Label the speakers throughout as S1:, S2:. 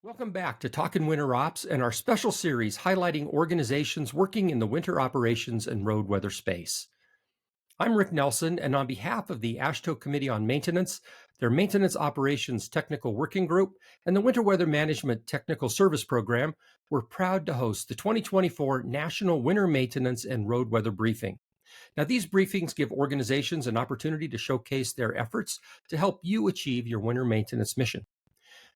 S1: Welcome back to Talkin' Winter Ops and our special series highlighting organizations working in the winter operations and road weather space. I'm Rick Nelson, and on behalf of the AASHTO Committee on Maintenance, their Maintenance Operations Technical Working Group, and the Winter Weather Management Technical Service Program, we're proud to host the 2024 National Winter Maintenance and Road Weather Briefing. Now, these briefings give organizations an opportunity to showcase their efforts to help you achieve your winter maintenance mission.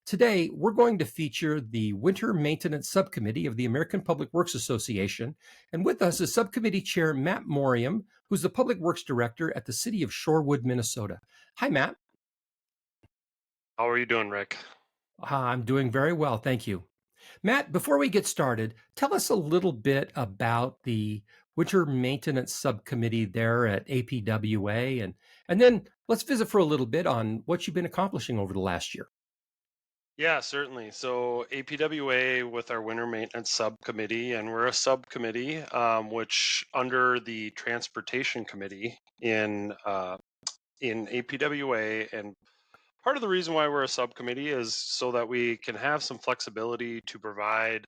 S1: Today, we're going to feature the Winter Maintenance Subcommittee of the American Public Works Association, and with us is Subcommittee Chair Matt Morreim, who's the Public Works Director at the City of Shorewood, Minnesota. Hi, Matt.
S2: How are you doing, Rick?
S1: I'm doing very well, thank you. Matt, before we get started, tell us a little bit about the Winter Maintenance Subcommittee there at APWA, and then let's visit for a little bit on what you've been accomplishing over the last year.
S2: Yeah, certainly. So APWA with our Winter Maintenance Subcommittee, and we're a subcommittee which under the Transportation Committee in APWA. And part of the reason why we're a subcommittee is so that we can have some flexibility to provide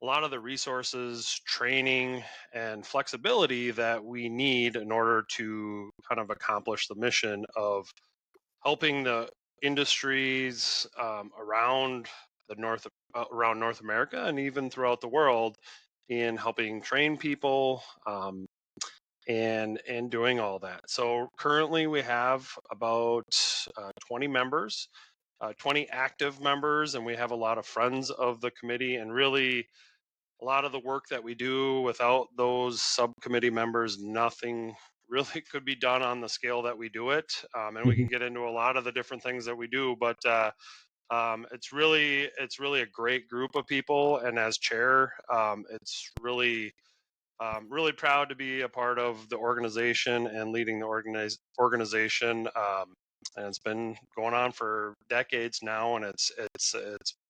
S2: a lot of the resources, training, and flexibility that we need in order to kind of accomplish the mission of helping the industries around North America and even throughout the world in helping train people and doing all that. So currently we have about 20 members, 20 active members, and we have a lot of friends of the committee. And really, a lot of the work that we do without those subcommittee members, nothing really could be done on the scale that we do it. And we can get into a lot of the different things that we do, but it's really a great group of people. And as chair, it's really proud to be a part of the organization and leading the organization. And it's been going on for decades now, and it's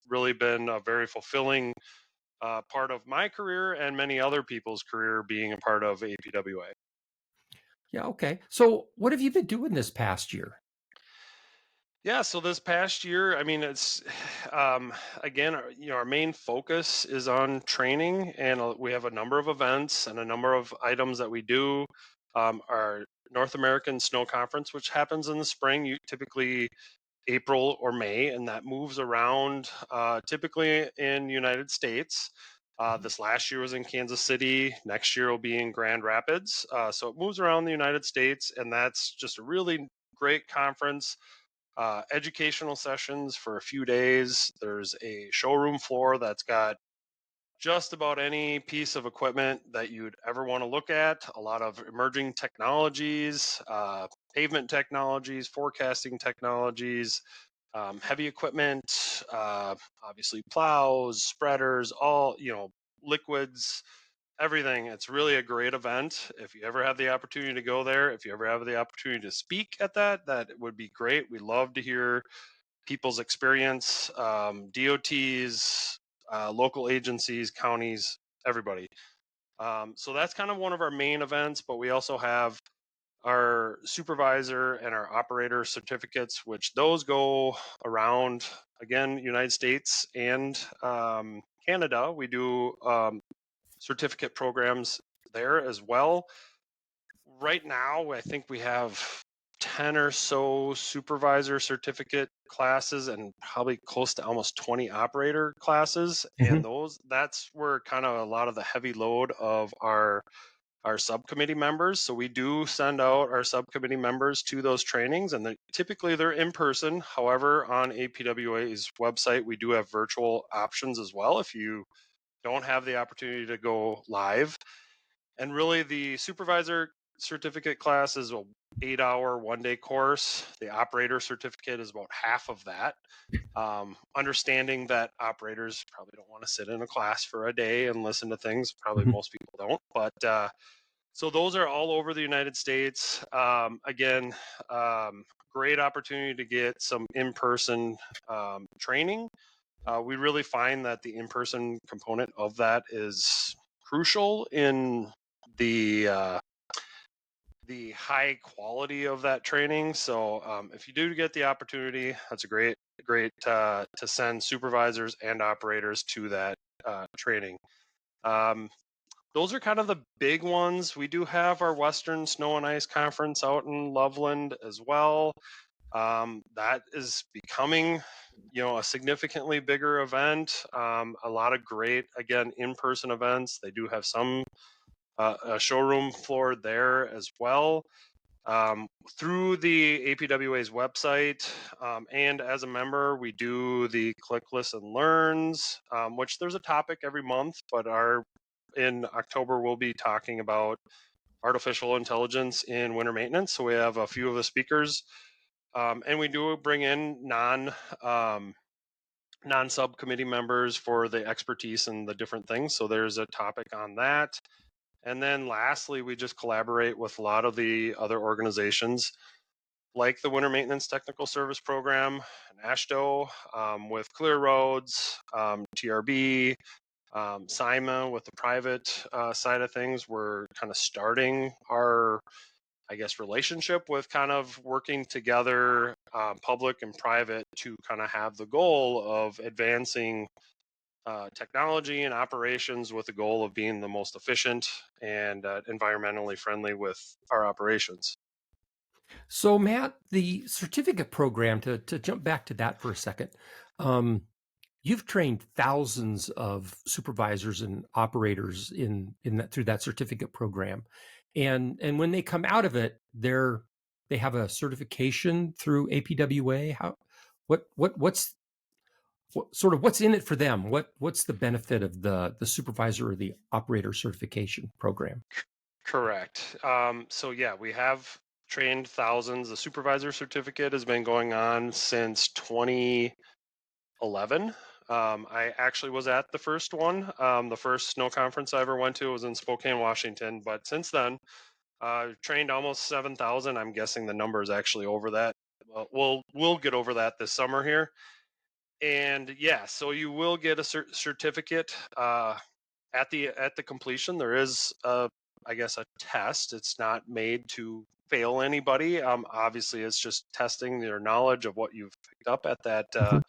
S2: really been a very fulfilling part of my career and many other people's career being a part of APWA.
S1: Yeah, okay. So, what have you been doing this past year?
S2: Yeah, so this past year, I mean, it's again, our main focus is on training, and we have a number of events and a number of items that we do. Our North American Snow Conference, which happens in the spring, typically April or May, and that moves around typically in the United States. This last year was in Kansas City. Next year will be in Grand Rapids. So it moves around the United States, and that's just a really great conference. Educational sessions for a few days. There's a showroom floor that's got just about any piece of equipment that you'd ever want to look at. A lot of emerging technologies, pavement technologies, forecasting technologies, heavy equipment, obviously plows, spreaders, all, liquids, everything. It's really a great event. If you ever have the opportunity to go there, if you ever have the opportunity to speak at that would be great. We love to hear people's experience, DOTs, local agencies, counties, everybody. So that's kind of one of our main events, but we also have our supervisor and our operator certificates, which those go around, again, United States and Canada. We do certificate programs there as well. Right now, I think we have 10 or so supervisor certificate classes and probably close to almost 20 operator classes. And that's where kind of a lot of the heavy load of our subcommittee members. So we do send out our subcommittee members to those trainings, and typically they're in person. However, on APWA's website, we do have virtual options as well if you don't have the opportunity to go live. And really, the supervisor certificate class is a 8-hour, 1-day course. The operator certificate is about half of that. Understanding that operators probably don't want to sit in a class for a day and listen to things. Probably most people don't. But so those are all over the United States. Again, great opportunity to get some in-person training. We really find that the in-person component of that is crucial in the the high quality of that training. So if you do get the opportunity, that's a great to send supervisors and operators to that training. Um, those are kind of the big ones. We do have our Western Snow and Ice Conference out in Loveland as well. That is becoming, a significantly bigger event. A lot of great, again, in-person events. They do have some a showroom floor there as well. Through the APWA's website, and as a member, we do the Click, Listen, Learns, which there's a topic every month, but in October we'll be talking about artificial intelligence in winter maintenance. So we have a few of the speakers, and we do bring in non subcommittee members for the expertise and the different things. So there's a topic on that. And then lastly, we just collaborate with a lot of the other organizations like the Winter Maintenance Technical Service Program and AASHTO, with Clear Roads, TRB, SIMA with the private side of things. We're kind of starting our, I guess, relationship with kind of working together, public and private, to kind of have the goal of advancing technology and operations with the goal of being the most efficient and environmentally friendly with our operations.
S1: So, Matt, the certificate program, to jump back to that for a second, um, you've trained thousands of supervisors and operators in that through that certificate program, and when they come out of it, they have a certification through APWA. What's in it for them? What's the benefit of the supervisor or the operator certification program?
S2: Correct. So yeah, we have trained thousands. The supervisor certificate has been going on since 2011. I actually was at the first one. The first snow conference I ever went to was in Spokane, Washington. But since then, trained almost 7,000. I'm guessing the number is actually over that. We'll get over that this summer here. And yeah, so you will get a certificate at the completion. There is I guess a test. It's not made to fail anybody. Obviously, it's just testing your knowledge of what you've picked up at that
S1: Mhm.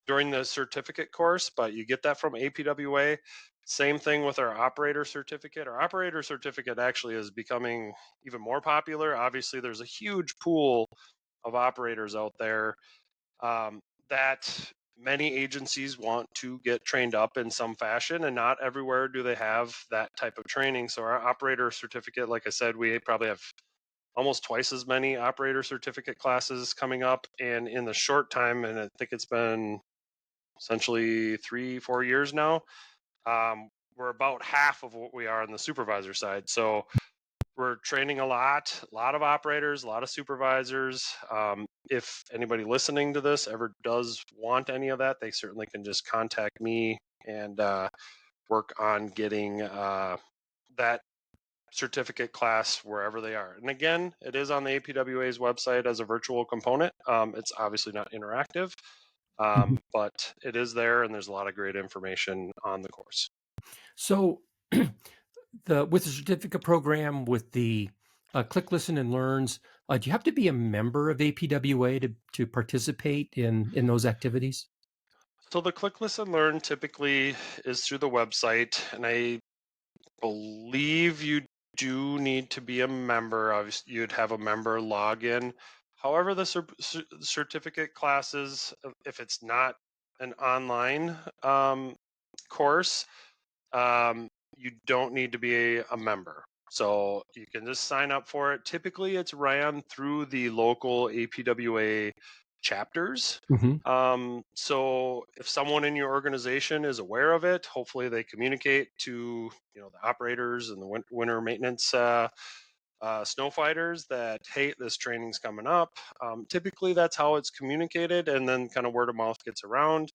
S2: during the certificate course. But you get that from APWA. Same thing with our operator certificate. Our operator certificate actually is becoming even more popular. Obviously, there's a huge pool of operators out there, um, that many agencies want to get trained up in some fashion, and not everywhere do they have that type of training. So our operator certificate, like I said, we probably have almost twice as many operator certificate classes coming up, and in the short time, and I think it's been essentially 3-4 years now, we're about half of what we are on the supervisor side. So we're training a lot of operators, a lot of supervisors. If anybody listening to this ever does want any of that, they certainly can just contact me and work on getting that certificate class wherever they are. And again, it is on the APWA's website as a virtual component. It's obviously not interactive,
S1: Mhm.
S2: but it is there, and there's a lot of great information on the course.
S1: So, with the certificate program, with the Click, Listen, and Learns, do you have to be a member of APWA to participate in those activities?
S2: So the Click Listen Learn typically is through the website, and I believe you do need to be a member. Obviously, you'd have a member login. However, the certificate classes, if it's not an online course, you don't need to be a member. So you can just sign up for it. Typically, it's ran through the local APWA chapters.
S1: Hmm.
S2: So if someone in your organization is aware of it, hopefully they communicate to the operators and the winter maintenance snow fighters that, hey, this training's coming up. Typically, that's how it's communicated, and then kind of word of mouth gets around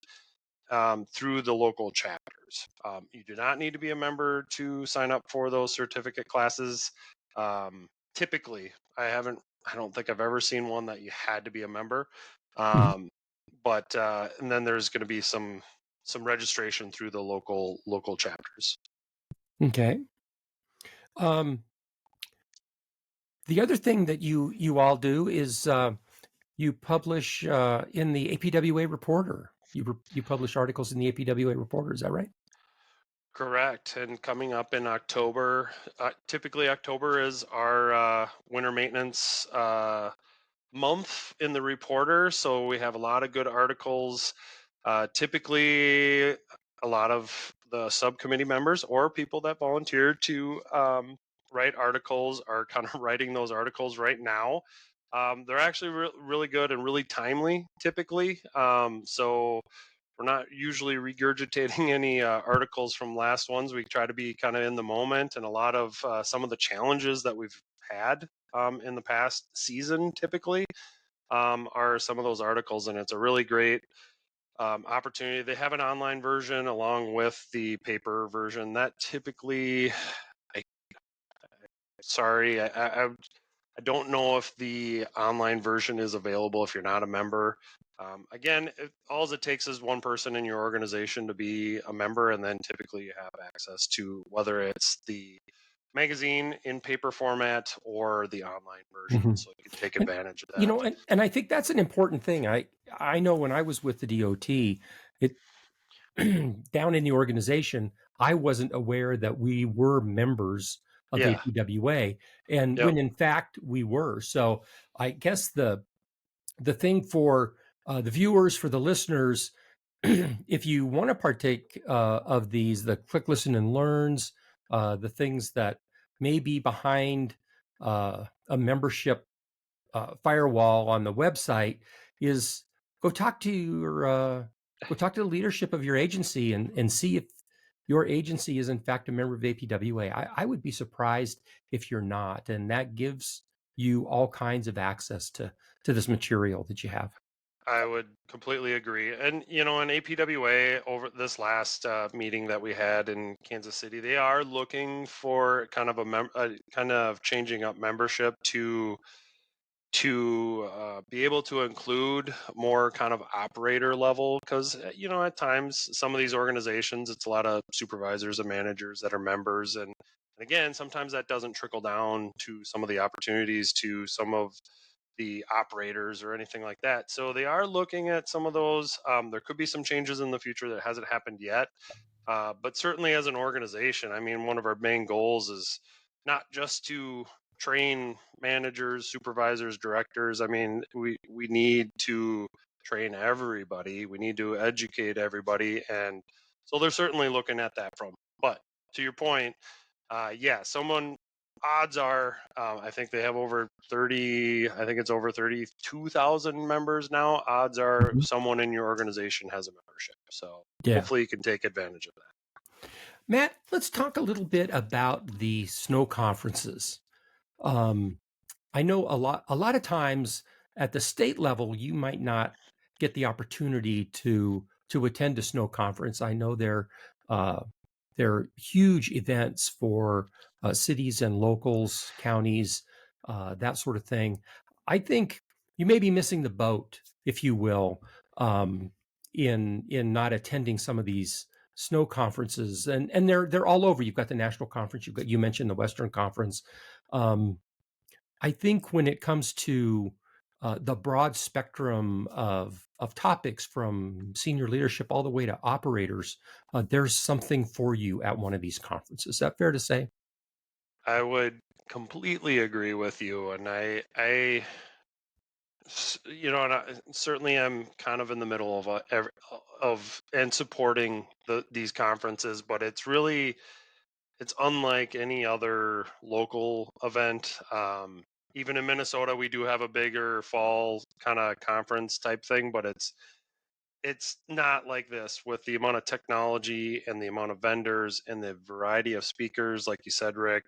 S2: through the local chapters. You do not need to be a member to sign up for those certificate classes. Typically, I don't think I've ever seen one that you had to be a member.
S1: Hmm.
S2: Um, but and then there's going to be some registration through the local chapters.
S1: Okay. Um, The other thing that you all do is you publish in the APWA Reporter. You publish articles in the APWA Reporter. Is that right?
S2: Correct. And coming up in October, typically October is our winter maintenance month in the reporter. So we have a lot of good articles. Typically, a lot of the subcommittee members or people that volunteer to write articles are kind of writing those articles right now. They're actually really good and really timely, typically. So we're not usually regurgitating any articles from last ones. We try to be kind of in the moment, and a lot of some of the challenges that we've had in the past season typically are some of those articles, and it's a really great opportunity. They have an online version along with the paper version. That typically, I sorry, I don't know if the online version is available if you're not a member. Again, all it takes is one person in your organization to be a member, and then typically you have access to whether it's the magazine in paper format or the online version,
S1: Mhm.
S2: so you can take
S1: And
S2: advantage of
S1: you
S2: that.
S1: know, and I think that's an important thing. I know when I was with the DOT, it down in the organization, I wasn't aware that we were members of
S2: Yeah.
S1: APWA, and
S2: Yep.
S1: when in fact we were. So I guess the thing for the viewers, for the listeners, if you want to partake of these, the click, listen, and learns, the things that may be behind a membership firewall on the website, is go talk to your go talk to the leadership of your agency and see if your agency is in fact a member of APWA. I would be surprised if you're not, and that gives you all kinds of access to this material that you have.
S2: I would completely agree. And, you know, in APWA, over this last meeting that we had in Kansas City, they are looking for kind of kind of changing up membership to be able to include more kind of operator level, because you know, at times some of these organizations, it's a lot of supervisors and managers that are members, and again, sometimes that doesn't trickle down to some of the opportunities to some of the operators or anything like that. So they are looking at some of those. There could be some changes in the future that hasn't happened yet. But certainly as an organization, I mean, one of our main goals is not just to train managers, supervisors, directors. I mean, we need to train everybody. We need to educate everybody. And so they're certainly looking at that from. But to your point, yeah, someone odds are, I think they have over 30, I think it's over 32,000 members now. Odds are
S1: Mhm.
S2: someone in your organization has a membership. So
S1: Yeah.
S2: hopefully you can take advantage of that.
S1: Matt, let's talk a little bit about the snow conferences. Um, I know a lot of times at the state level, you might not get the opportunity to attend a snow conference. I know uh, they're huge events for cities and locals, counties, that sort of thing. I think you may be missing the boat, if you will, um, in not attending some of these snow conferences, and they're all over. You've got the national conference. You mentioned the Western Conference. Um, I think when it comes to the broad spectrum of topics from senior leadership all the way to operators, there's something for you at one of these conferences. Is that fair to say?
S2: I would completely agree with you. And you know, and certainly I'm kind of in the middle of of and supporting these conferences, but it's unlike any other local event. Even in Minnesota, we do have a bigger fall kind of conference type thing, but it's not like this with the amount of technology and the amount of vendors and the variety of speakers, like you said, Rick.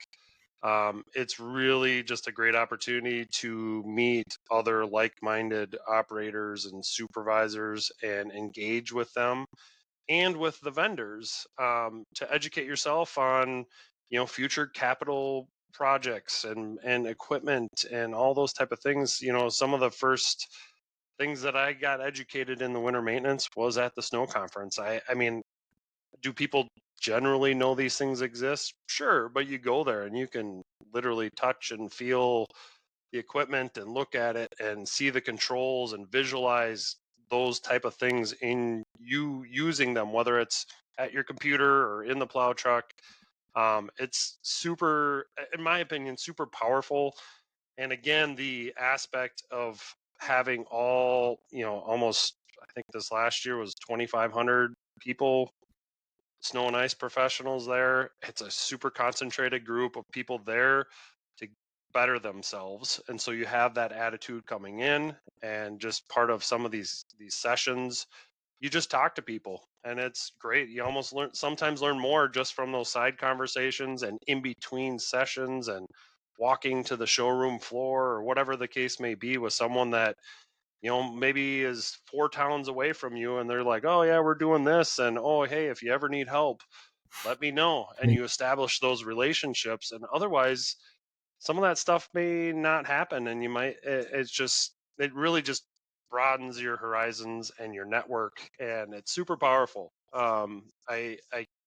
S2: It's really just a great opportunity to meet other like-minded operators and supervisors and engage with them and with the vendors, to educate yourself on, you know, future capital projects and equipment and all those type of things. You know, some of the first things that I got educated in the winter maintenance was at the snow conference. I mean, do people generally know these things exist? Sure, but you go there and you can literally touch and feel the equipment and look at it and see the controls and visualize those type of things in you using them, whether it's at your computer or in the plow truck. It's super, in my opinion, super powerful. And again, the aspect of having all, almost, I think this last year was 2,500 people, snow and ice professionals there. It's a super concentrated group of people there to better themselves. And so you have that attitude coming in, and just part of some of these sessions, you just talk to people, and it's great. You almost sometimes learn more just from those side conversations and in between sessions, and walking to the showroom floor or whatever the case may be with someone that maybe is 4 towns away from you, and they're like, oh yeah, we're doing this, and oh hey, if you ever need help, let me know. And you establish those relationships, and otherwise some of that stuff may not happen, and it really just broadens your horizons and your network, and it's super powerful. I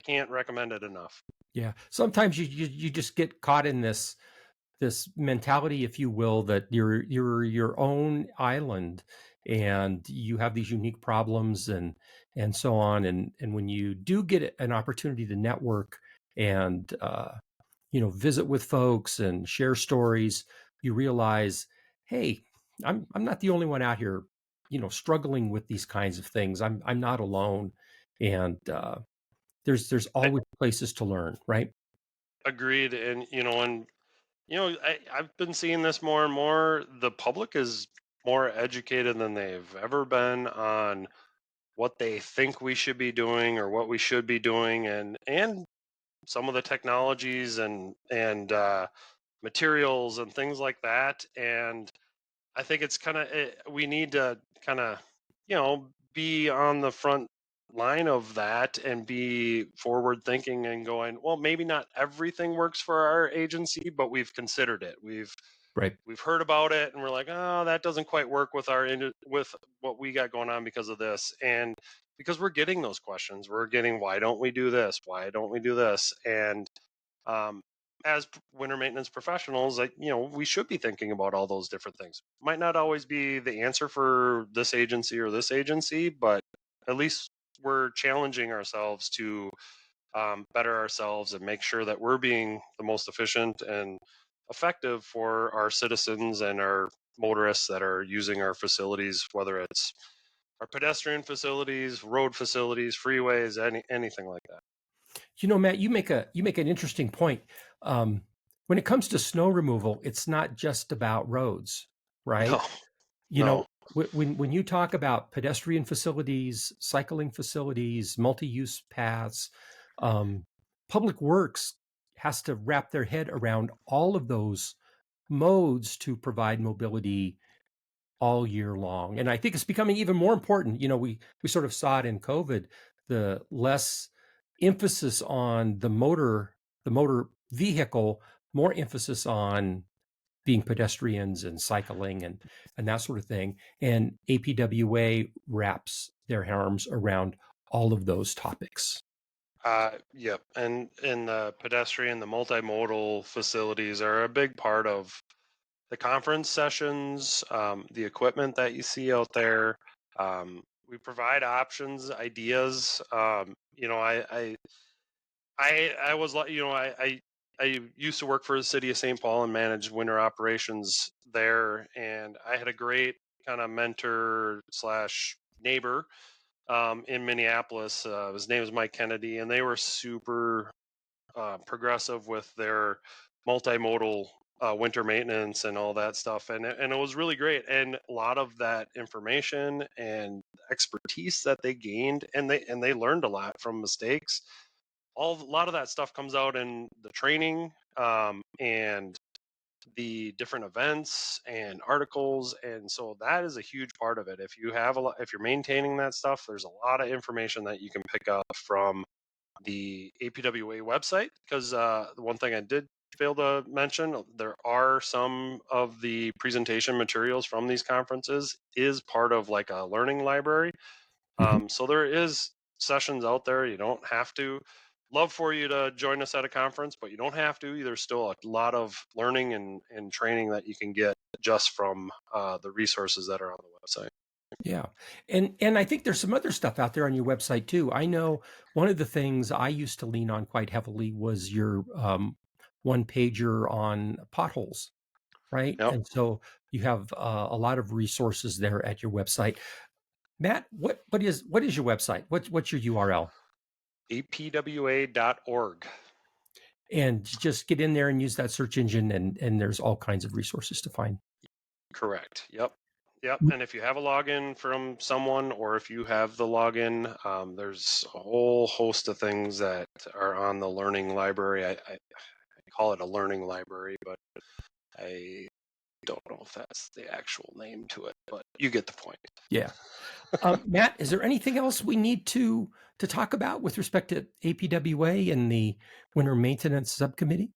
S2: can't recommend it enough.
S1: Yeah. Sometimes you just get caught in this mentality, if you will, that you're your own island, and you have these unique problems and so on. And when you do get an opportunity to network and visit with folks and share stories, you realize, hey, I'm not the only one out here, struggling with these kinds of things. I'm not alone, and there's
S2: I
S1: always places to learn, right?
S2: agreed. And I've been seeing this more and more. The public is more educated than they've ever been on what they think we should be doing or what we should be doing, and some of the technologies and materials and things like that. And I think it's kind of, we need to kind of, be on the front line of that and be forward thinking and going, well, maybe not everything works for our agency, but we've considered it.
S1: Right.
S2: We've heard about it, and we're like, oh, that doesn't quite work with with what we got going on because of this. And because we're getting those questions, we're getting, why don't we do this? Why don't we do this? And um, as winter maintenance professionals, like, we should be thinking about all those different things. Might not always be the answer for this agency, but at least we're challenging ourselves to better ourselves and make sure that we're being the most efficient and effective for our citizens and our motorists that are using our facilities, whether it's our pedestrian facilities, road facilities, freeways, anything like that.
S1: Matt, you make an interesting point. When it comes to snow removal, it's not just about roads, right?
S2: No,
S1: You know,
S2: no.
S1: when you talk about pedestrian facilities, cycling facilities, multi-use paths, um, Public Works has to wrap their head around all of those modes to provide mobility all year long. And I think it's becoming even more important. We sort of saw it in COVID, the less emphasis on the motor vehicle, more emphasis on being pedestrians and cycling and that sort of thing. And APWA wraps their arms around all of those topics.
S2: Yep. And the pedestrian, the multimodal facilities are a big part of the conference sessions, the equipment that you see out there. We provide options, ideas. I was like, I used to work for the city of St. Paul and managed winter operations there, and I had a great kind of mentor slash neighbor in Minneapolis. His name was Mike Kennedy, and they were super progressive with their multimodal winter maintenance and all that stuff, and it was really great. And a lot of that information and expertise that they gained, and they learned a lot from mistakes. A lot of that stuff comes out in the training, and the different events and articles, and so that is a huge part of it. If you have if you're maintaining that stuff, there's a lot of information that you can pick up from the APWA website. Because the one thing I did fail to mention, there are some of the presentation materials from these conferences is part of like a learning library.
S1: Mhm.
S2: So there is sessions out there. You don't have to love for you to join us at a conference, but you don't have to. There's still a lot of learning and training that you can get just from the resources that are on the website.
S1: Yeah. And I think there's some other stuff out there on your website too. I know one of the things I used to lean on quite heavily was your one pager on potholes, right?
S2: Yep.
S1: And so you have a lot of resources there at your website. Matt, what is your website? What's your URL?
S2: APWA.org.
S1: And just get in there and use that search engine, and there's all kinds of resources to find.
S2: Correct. Yep. Yep. And if you have a login from someone, or if you have the login, there's a whole host of things that are on the learning library. I call it a learning library, but I don't know if that's the actual name to it, but you get the point.
S1: Yeah. Matt, is there anything else we need to talk about with respect to APWA and the Winter Maintenance Subcommittee?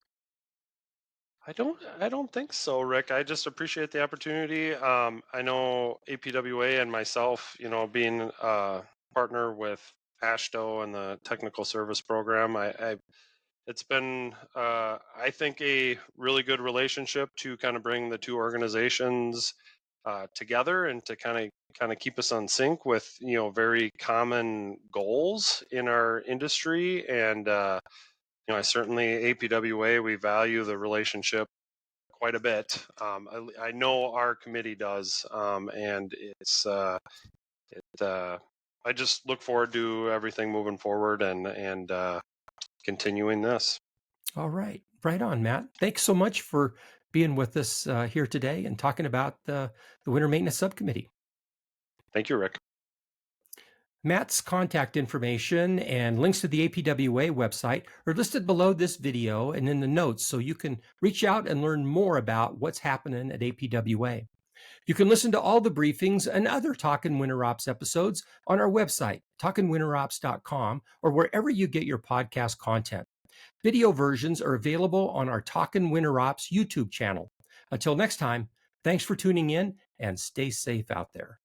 S2: I don't think so, Rick. I just appreciate the opportunity. I know APWA and myself, being a partner with AASHTO and the technical service program, it's been, I think, a really good relationship to kind of bring the two organizations together and to kind of keep us on sync with very common goals in our industry. And I certainly, APWA, we value the relationship quite a bit. I know our committee does, and I just look forward to everything moving forward and continuing this.
S1: All right. Right on, Matt. Thanks so much for being with us here today and talking about the Winter Maintenance Subcommittee.
S2: Thank you, Rick.
S1: Matt's contact information and links to the APWA website are listed below this video and in the notes, so you can reach out and learn more about what's happening at APWA. You can listen to all the briefings and other Talkin' Winter Ops episodes on our website, talkinwinterops.com, or wherever you get your podcast content. Video versions are available on our Talkin' Winter Ops YouTube channel. Until next time, thanks for tuning in and stay safe out there.